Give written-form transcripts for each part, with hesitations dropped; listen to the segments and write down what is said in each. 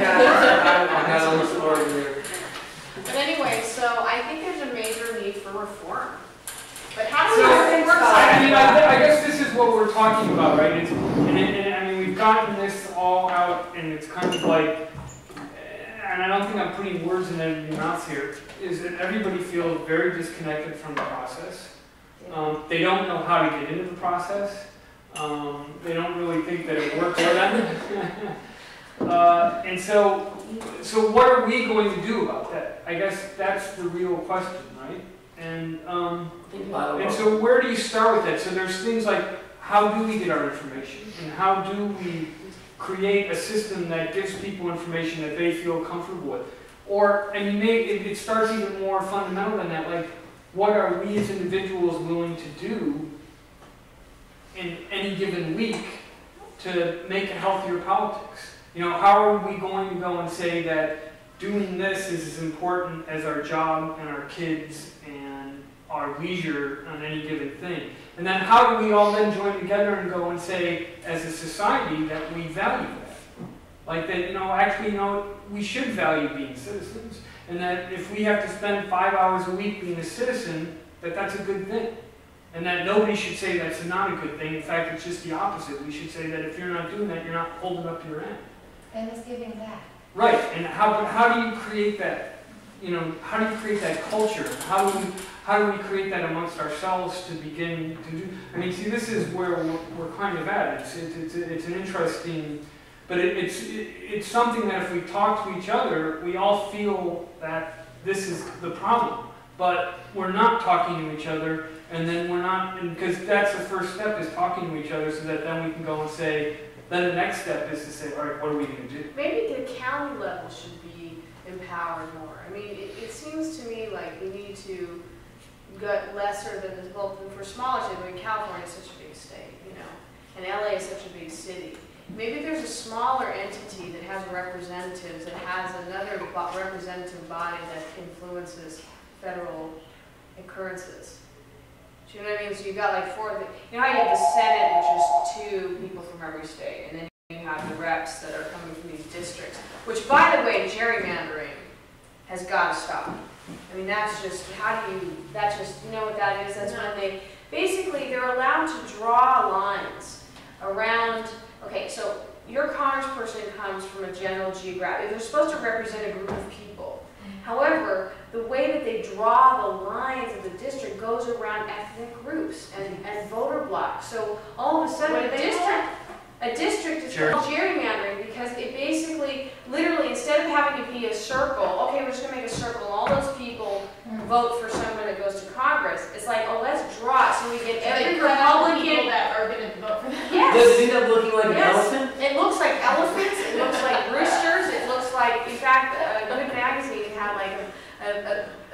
I got on the floor here. But anyway, so I think there's a major need for reform. But how do So, we reform? I guess this is what we're talking about, right? I mean, we've gotten this all out, and it's kind of like, and I don't think I'm putting words in anybody's mouths here, is that everybody feels very disconnected from the process. They don't know how to get into the process. They don't really think that it works for them. And so what are we going to do about that? I guess that's the real question, right? And so where do you start with that? So there's things like, how do we get our information? And how do we create a system that gives people information that they feel comfortable with? Or, I mean, it starts even more fundamental than that, like, what are we as individuals willing to do in any given week to make a healthier politics? You know, how are we going to go and say that doing this is as important as our job and our kids and our leisure on any given thing? And then how do we all then join together and go and say, as a society, that we value that? Like that, you know, actually, you know, we should value being citizens. And that if we have to spend 5 hours a week being a citizen, that's a good thing. And that nobody should say that's not a good thing. In fact, it's just the opposite. We should say that if you're not doing that, you're not holding up your end. And it's giving back. Right. And how do you create that? You know, how do you create that culture? How do we create that amongst ourselves to begin to do? I mean, see, this is where we're kind of at. It's an interesting, but it's something that if we talk to each other, we all feel that this is the problem. But we're not talking to each other, and then we're not, because that's the first step, is talking to each other, so that then we can go and say, then the next step is to say, all right, what are we going to do? Maybe the county level should be empowered more. I mean, it seems to me like we need to get lesser than this, well, for smaller cities. I mean, California is such a big state, you know, and LA is such a big city. Maybe there's a smaller entity that has representatives, that has another representative body that influences federal occurrences. Do you know what I mean? So you've got like you know how you have the Senate, which is 2 people from every state, and then you have the reps that are coming from these districts, which, by the way, gerrymandering has got to stop. I mean, that's just, you know what that is? That's when they, basically, they're allowed to draw lines around, okay, so your congressperson comes from a general geographic, they're supposed to represent a group of people. However, the way that they draw the lines of the district goes around ethnic groups and voter blocks. So all of a sudden, a district is called gerrymandering because it basically, literally, instead of having to be a circle, okay, we're just going to make a circle, and all those people vote for someone that goes to Congress. It's like, oh, let's draw it so we get every Republican that are going to vote for that. Yes. Does it end up looking like an elephant? It looks like elephants. It looks like roosters. It looks like, in fact, Good Magazine had like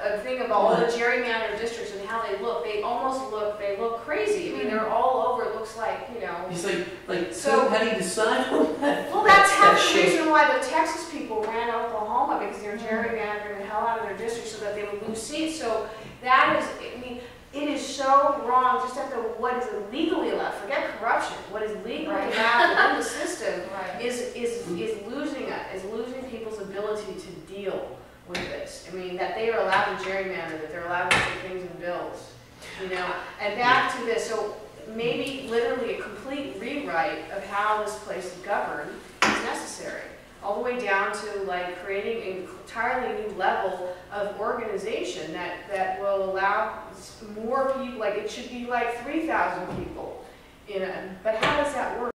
a thing about all the gerrymandered districts and how they look. They look crazy. I mean, they're all over. It looks like, you know. It's like so how do you decide on that? Well, that's half the reason why the Texas people ran Oklahoma, because they were gerrymandering the hell out of their districts so that they would lose seats. So that is, I mean, it is so wrong just at what is legally allowed. Forget corruption. What is legally allowed within the system is losing people's ability to deal with this. I mean, that they are allowed to gerrymander, that they're allowed to put things in bills, you know. And back to this, so maybe literally a complete rewrite of how this place is governed is necessary. All the way down to like creating an entirely new level of organization that will allow more people, like it should be like 3,000 people, you know. But how does that work?